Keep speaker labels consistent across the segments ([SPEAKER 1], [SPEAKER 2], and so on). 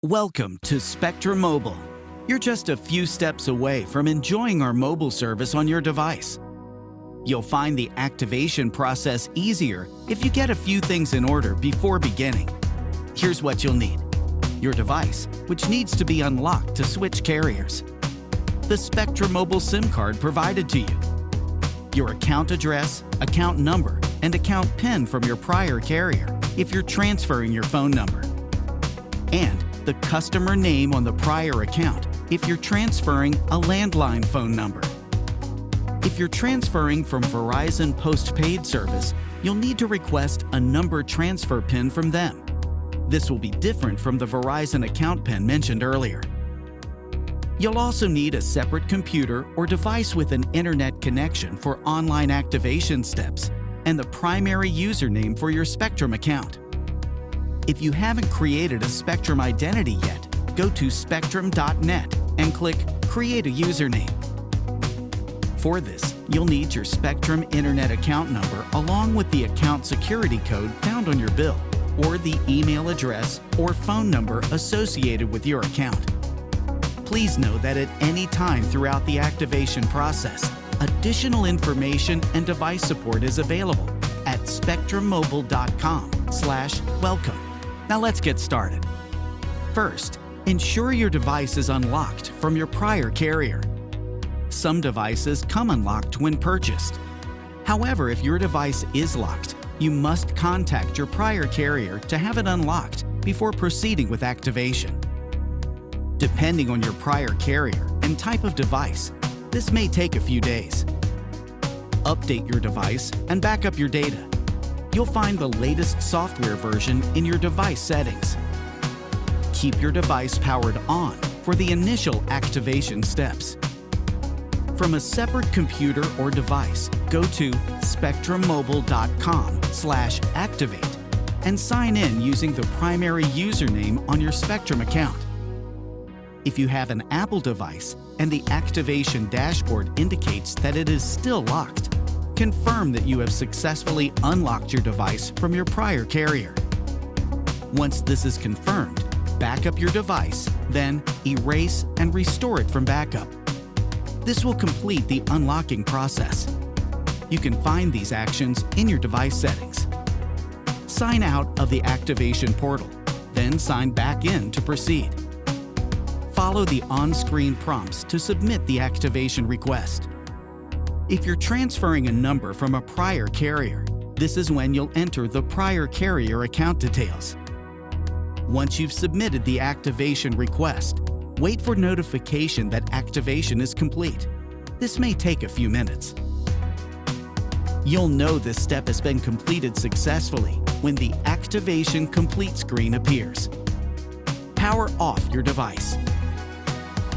[SPEAKER 1] Welcome to Spectrum Mobile. You're just a few steps away from enjoying our mobile service on your device. You'll find the activation process easier if you get a few things in order before beginning. Here's what you'll need: your device, which needs to be unlocked to switch carriers, the Spectrum Mobile SIM card provided to you, your account address, account number, and account PIN from your prior carrier if you're transferring your phone number, and the customer name on the prior account if you're transferring a landline phone number. If you're transferring from Verizon postpaid service, you'll need to request a number transfer PIN from them. This will be different from the Verizon account PIN mentioned earlier. You'll also need a separate computer or device with an internet connection for online activation steps and the primary username for your Spectrum account. If you haven't created a Spectrum identity yet, go to spectrum.net and click Create a Username. For this, you'll need your Spectrum Internet account number along with the account security code found on your bill, or the email address or phone number associated with your account. Please know that at any time throughout the activation process, additional information and device support is available at spectrummobile.com/welcome. Now let's get started. First, ensure your device is unlocked from your prior carrier. Some devices come unlocked when purchased. However, if your device is locked, you must contact your prior carrier to have it unlocked before proceeding with activation. Depending on your prior carrier and type of device, this may take a few days. Update your device and back up your data. You'll find the latest software version in your device settings. Keep your device powered on for the initial activation steps. From a separate computer or device, go to spectrummobile.com/activate and sign in using the primary username on your Spectrum account. If you have an Apple device and the activation dashboard indicates that it is still locked, confirm that you have successfully unlocked your device from your prior carrier. Once this is confirmed, back up your device, then erase and restore it from backup. This will complete the unlocking process. You can find these actions in your device settings. Sign out of the activation portal, then sign back in to proceed. Follow the on-screen prompts to submit the activation request. If you're transferring a number from a prior carrier, this is when you'll enter the prior carrier account details. Once you've submitted the activation request, wait for notification that activation is complete. This may take a few minutes. You'll know this step has been completed successfully when the Activation Complete screen appears. Power off your device.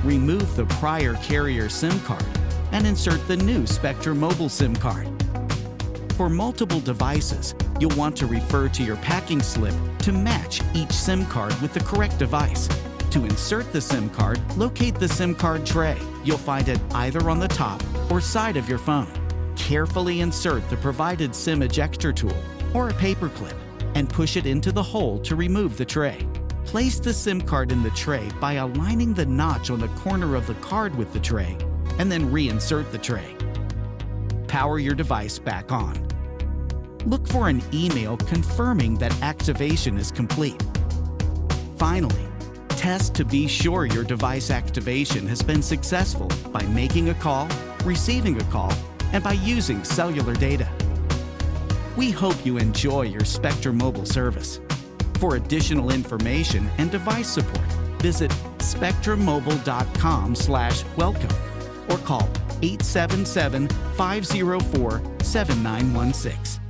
[SPEAKER 1] Remove the prior carrier SIM card and insert the new Spectrum Mobile SIM card. For multiple devices, you'll want to refer to your packing slip to match each SIM card with the correct device. To insert the SIM card, locate the SIM card tray. You'll find it either on the top or side of your phone. Carefully insert the provided SIM ejector tool or a paper clip and push it into the hole to remove the tray. Place the SIM card in the tray by aligning the notch on the corner of the card with the tray, and then reinsert the tray. Power your device back on. Look for an email confirming that activation is complete. Finally, test to be sure your device activation has been successful by making a call, receiving a call, and by using cellular data. We hope you enjoy your Spectrum Mobile service. For additional information and device support, visit spectrummobile.com/welcome or call 877-504-7916.